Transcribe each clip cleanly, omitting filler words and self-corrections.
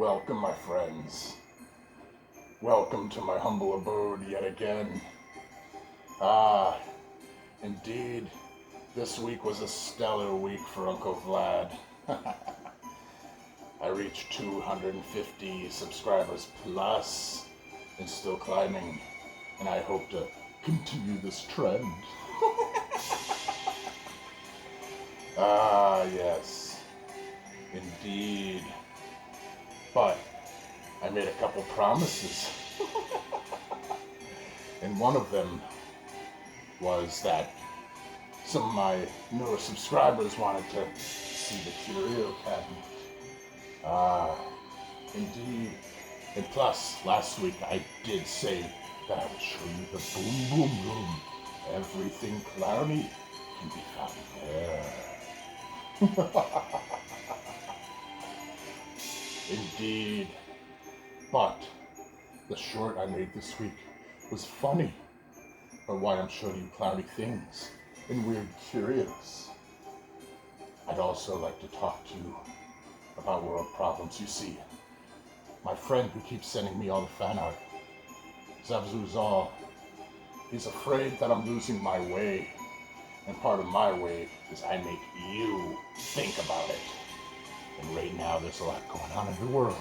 Welcome, my friends. Welcome to my humble abode yet again. Ah, indeed, this week was a stellar week for Uncle Vlad. I reached 250 subscribers plus and still climbing, and I hope to continue this trend. Ah, yes, indeed. But I made a couple promises. And one of them was that some of my newer subscribers wanted to see the curio cabinet. Ah, indeed. And plus, last week I did say that I would show you the boom boom room. Everything clowny can be found there. Indeed. But the short I made this week was funny, but why I'm showing you clowny things and weird curios. I'd also like to talk to you about world problems. You see, my friend who keeps sending me all the fan art, Zabzuzal, he's afraid that I'm losing my way, and part of my way is I make you think about it. And right now there's a lot going on in the world,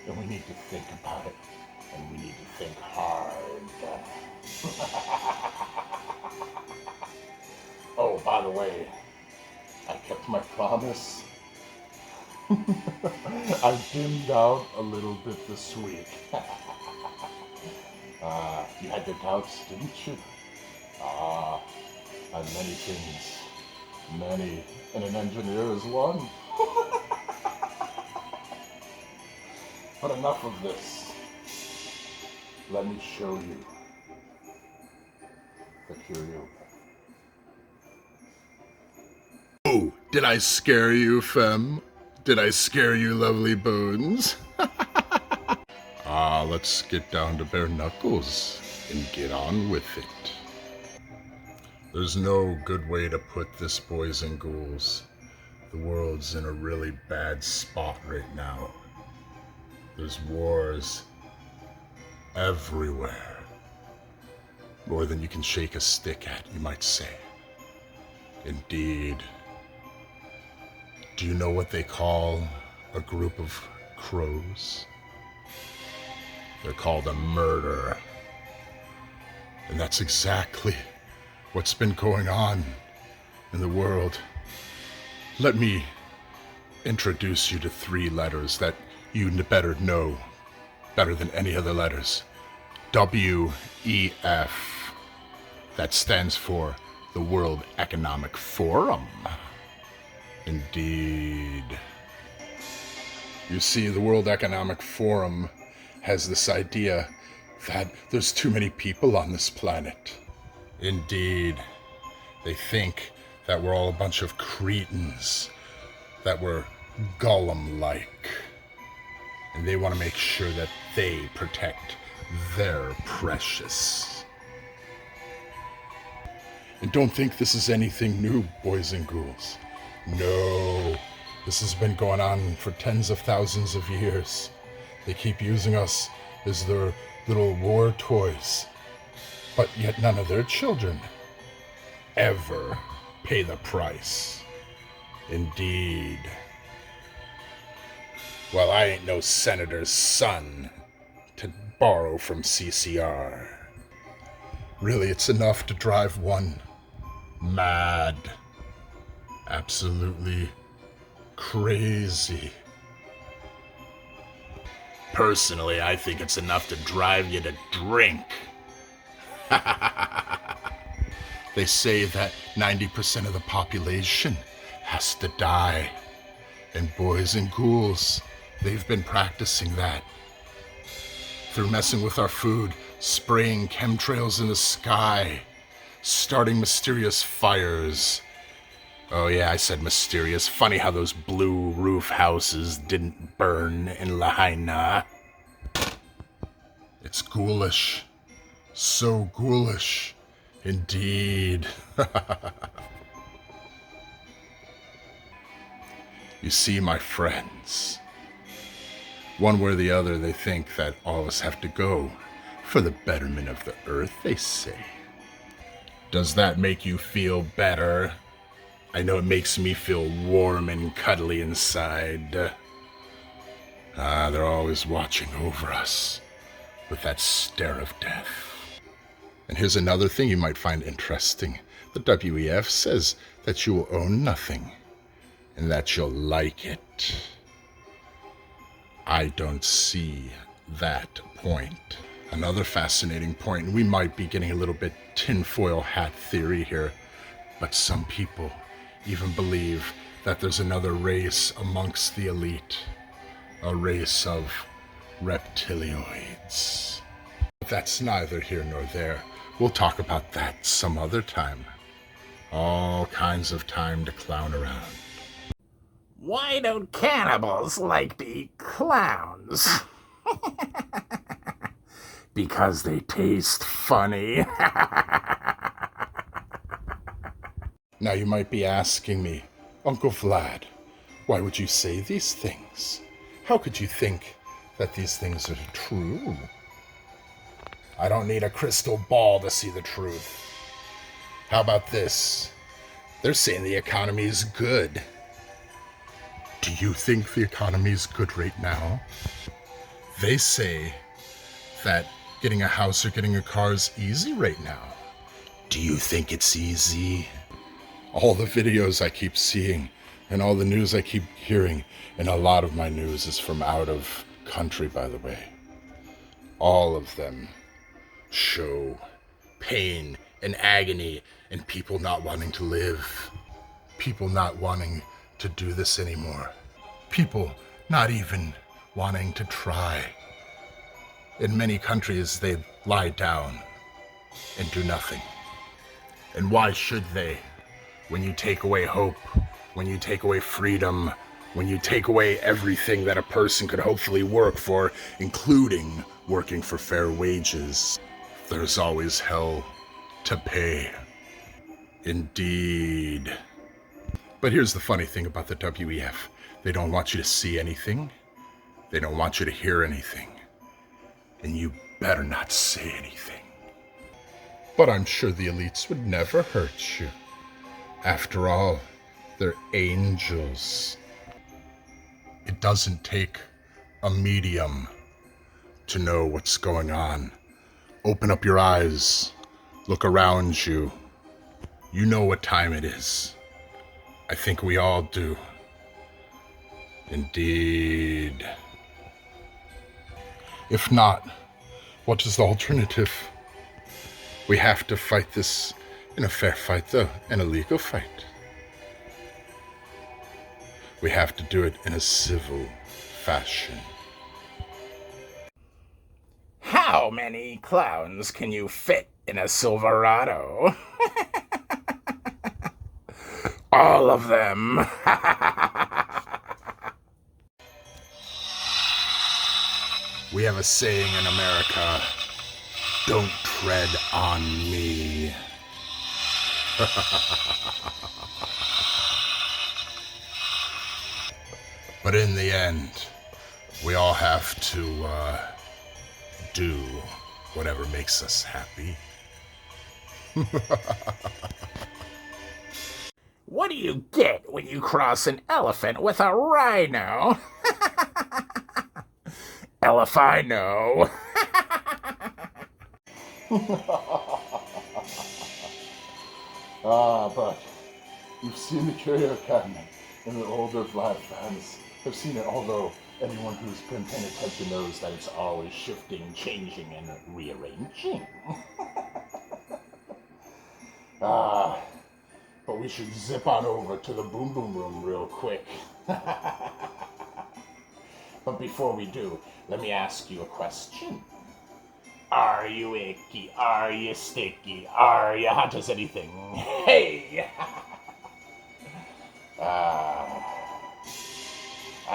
and we need to think about it, and we need to think hard. Oh, by the way, I kept my promise. I dimmed out a little bit this week. You had your doubts, didn't you? And many things. Many. And an engineer is one. But enough of this. Let me show you the curio. Oh, did I scare you, femme? Did I scare you, lovely bones? Let's get down to bare knuckles and get on with it. There's no good way to put this, boys and ghouls. The world's in a really bad spot right now. There's wars everywhere. More than you can shake a stick at, you might say. Indeed. Do you know what they call a group of crows? They're called a murder. And that's exactly what's been going on in the world. Let me introduce you to 3 letters that you better know better than any other letters. WEF. That stands for the World Economic Forum. Indeed. You see, the World Economic Forum has this idea that there's too many people on this planet. Indeed. They think that we're all a bunch of cretins, that we're Gollum-like. And they want to make sure that they protect their precious. And don't think this is anything new, boys and ghouls. No, this has been going on for tens of thousands of years. They keep using us as their little war toys, but yet none of their children ever pay the price. Indeed. Well, I ain't no senator's son to borrow from CCR. Really, it's enough to drive one mad. Absolutely crazy. Personally, I think it's enough to drive you to drink. They say that 90% of the population has to die. And boys and ghouls, they've been practicing that. Through messing with our food, spraying chemtrails in the sky, starting mysterious fires. Oh yeah, I said mysterious. Funny how those blue roof houses didn't burn in Lahaina. It's ghoulish. So ghoulish. Indeed. You see, my friends, One way or the other, they think that all of us have to go for the betterment of the earth, they say. Does that make you feel better? I know it makes me feel warm and cuddly inside. They're always watching over us with that stare of death. And here's another thing you might find interesting. The WEF says that you will own nothing and that you'll like it. I don't see that point. Another fascinating point, and we might be getting a little bit tinfoil hat theory here, but some people even believe that there's another race amongst the elite, a race of reptilioids. But that's neither here nor there. We'll talk about that some other time. All kinds of time to clown around. Why don't cannibals like to eat clowns? Because they taste funny. Now you might be asking me, Uncle Vlad, why would you say these things? How could you think that these things are true? I don't need a crystal ball to see the truth. How about this? They're saying the economy is good. Do you think the economy is good right now? They say that getting a house or getting a car is easy right now. Do you think it's easy? All the videos I keep seeing and all the news I keep hearing, and a lot of my news is from out of country, by the way. All of them show pain and agony and people not wanting to live. People not wanting to do this anymore. People not even wanting to try. In many countries, they lie down and do nothing. And why should they? When you take away hope, when you take away freedom, when you take away everything that a person could hopefully work for, including working for fair wages, there's always hell to pay. Indeed. But here's the funny thing about the WEF. They don't want you to see anything. They don't want you to hear anything. And you better not say anything. But I'm sure the elites would never hurt you. After all, they're angels. It doesn't take a medium to know what's going on. Open up your eyes. Look around you. You know what time it is. I think we all do. Indeed. If not, what is the alternative? We have to fight this in a fair fight, though, in a legal fight. We have to do it in a civil fashion. How many clowns can you fit in a Silverado? All of them. We have a saying in America, don't tread on me. But in the end, we all have to do whatever makes us happy. What do you get when you cross an elephant with a rhino? Elephino. But you've seen the curio cabinet in the older Vlad fans have seen it, although anyone who's been paying attention knows that it's always shifting, changing, and rearranging. But we should zip on over to the boom boom room real quick. But before we do, let me ask you a question. Are you icky? Are you sticky? Are you hot as anything? Hey!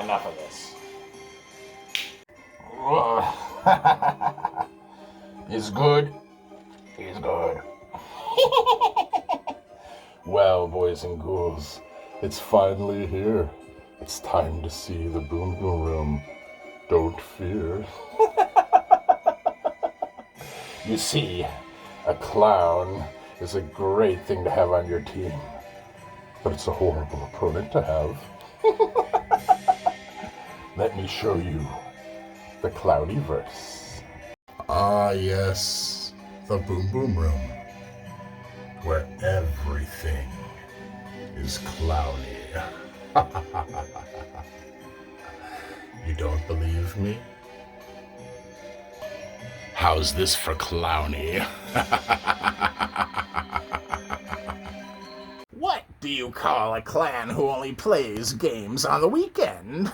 Enough of this. It's good. It's good. Well, boys and ghouls, it's finally here. It's time to see the boom boom room. Don't fear. You see, a clown is a great thing to have on your team, but it's a horrible opponent to have. Let me show you the Clownyverse. Ah, yes, the Boom Boom Room, where everything is clowny. You don't believe me? How's this for clowny? What do you call a clan who only plays games on the weekend?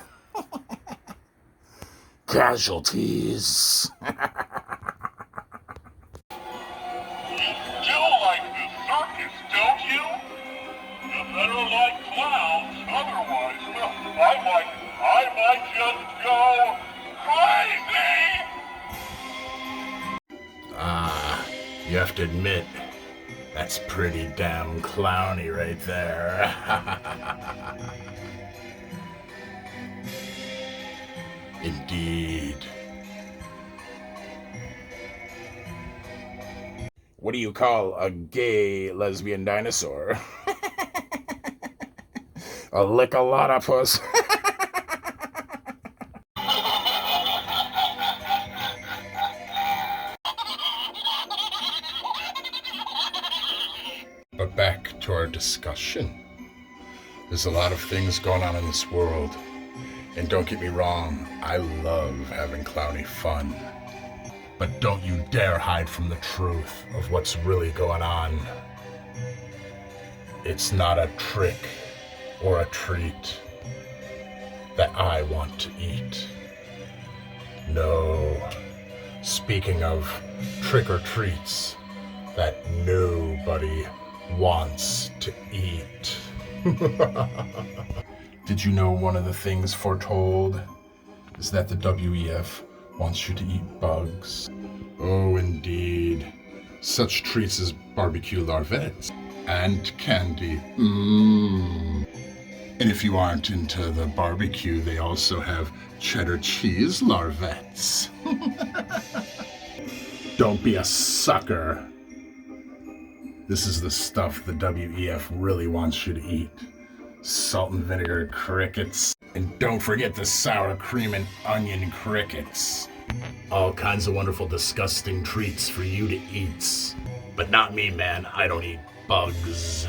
Casualties. You still like the circus, don't you? You better like clowns, otherwise, well, I might just go crazy! You have to admit, that's pretty damn clowny right there. Indeed. What do you call a gay lesbian dinosaur? A lick-a-lot-of-puss. But back to our discussion. There's a lot of things going on in this world. And don't get me wrong, I love having clowny fun. But don't you dare hide from the truth of what's really going on. It's not a trick or a treat that I want to eat. No. Speaking of trick-or-treats that nobody wants to eat. Did you know one of the things foretold is that the WEF wants you to eat bugs? Oh, indeed. Such treats as barbecue larvettes and candy. And if you aren't into the barbecue, they also have cheddar cheese larvettes. Don't be a sucker. This is the stuff the WEF really wants you to eat. Salt and vinegar crickets. And don't forget the sour cream and onion crickets. All kinds of wonderful, disgusting treats for you to eat. But not me, man. I don't eat bugs.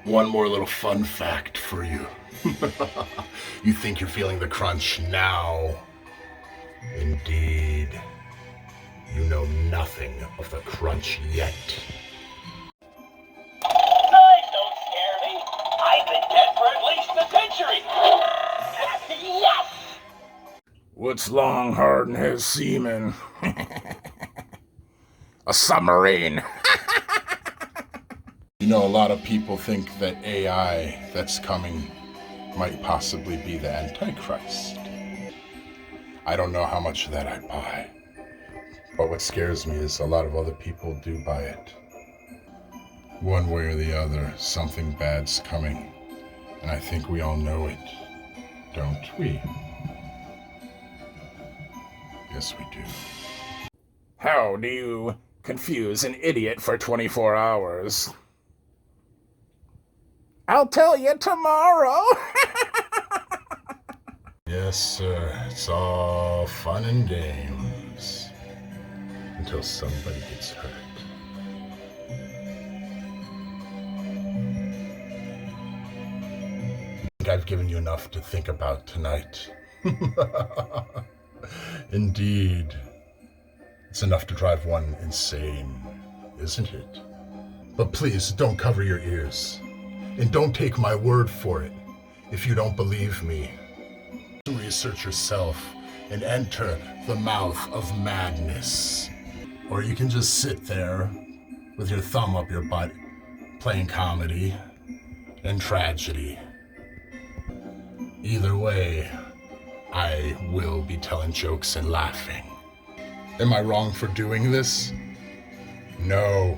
One more little fun fact for you. You think you're feeling the crunch now. Indeed. You know nothing of the crunch yet. Guys, don't scare me! I've been dead for at least a century! Yes! What's long, hard, and has semen? A submarine. You know, a lot of people think that AI that's coming might possibly be the Antichrist. I don't know how much of that I buy. But what scares me is a lot of other people do buy it. One way or the other, something bad's coming. And I think we all know it, don't we? Yes, we do. How do you confuse an idiot for 24 hours? I'll tell you tomorrow. Yes, sir. It's all fun and games. Until somebody gets hurt. I think I've given you enough to think about tonight. Indeed. It's enough to drive one insane, isn't it? But please, don't cover your ears. And don't take my word for it if you don't believe me. Research yourself and enter the mouth of madness. Or you can just sit there with your thumb up your butt, playing comedy and tragedy. Either way, I will be telling jokes and laughing. Am I wrong for doing this? No,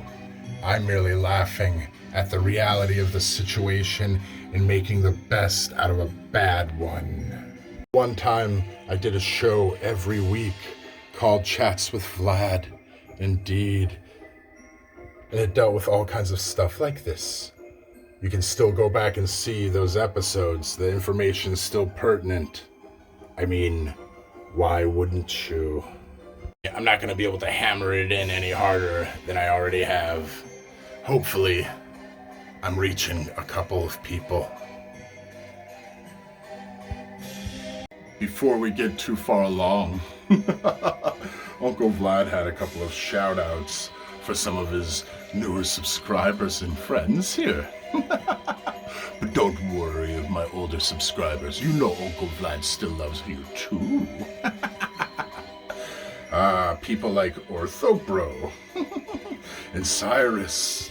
I'm merely laughing at the reality of the situation and making the best out of a bad one. One time, I did a show every week called Chats with Vlad. Indeed. And it dealt with all kinds of stuff like this. You can still go back and see those episodes. The information's still pertinent. I mean, why wouldn't you? I'm not going to be able to hammer it in any harder than I already have. Hopefully, I'm reaching a couple of people. Before we get too far along, Uncle Vlad had a couple of shout-outs for some of his newer subscribers and friends here. But don't worry of my older subscribers. You know Uncle Vlad still loves you too. People like Orthobro and Cyrus,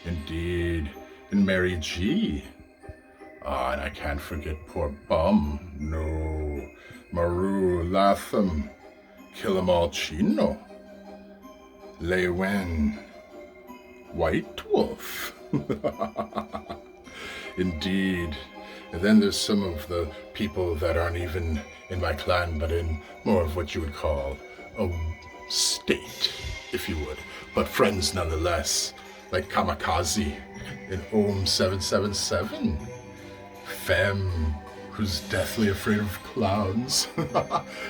indeed, and Mary G. And I can't forget poor Bum. No, Maru Latham, Killamal Chino, Lewen, White Wolf. Indeed. And then there's some of the people that aren't even in my clan, but in more of what you would call a state, if you would. But friends nonetheless, like Kamikaze and Ohm777. Femme, who's deathly afraid of clowns.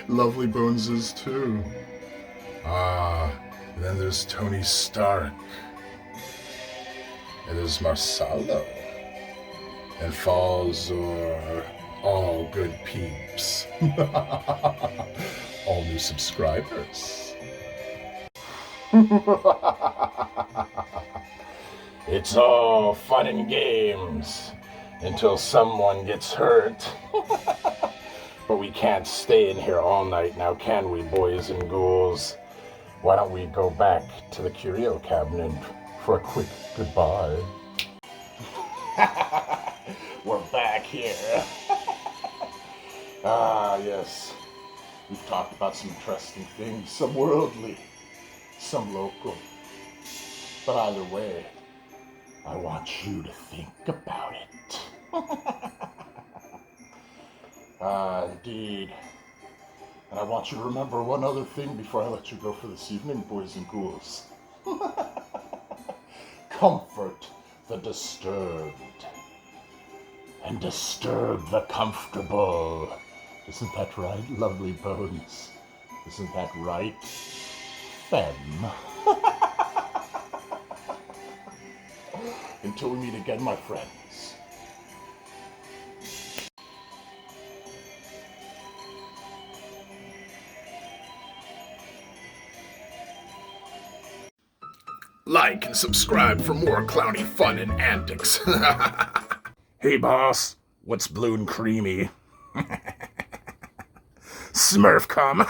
Lovely Boneses too. And then there's Tony Stark. And there's Marsalo. And Falzor. All good peeps. All new subscribers. It's all fun and games until someone gets hurt. But we can't stay in here all night now, can we, boys and ghouls? Why don't we go back to the curio cabinet for a quick goodbye? We're back here. Yes. We've talked about some interesting things, some worldly, some local. But either way, I want you to think about it. Indeed. And I want you to remember one other thing before I let you go for this evening, boys and ghouls. Comfort the disturbed. And disturb the comfortable. Isn't that right, lovely Bones? Isn't that right, Femme? Until we meet again, my friends. Like and subscribe for more clowny fun and antics. Hey boss, what's blue and creamy? Smurf come.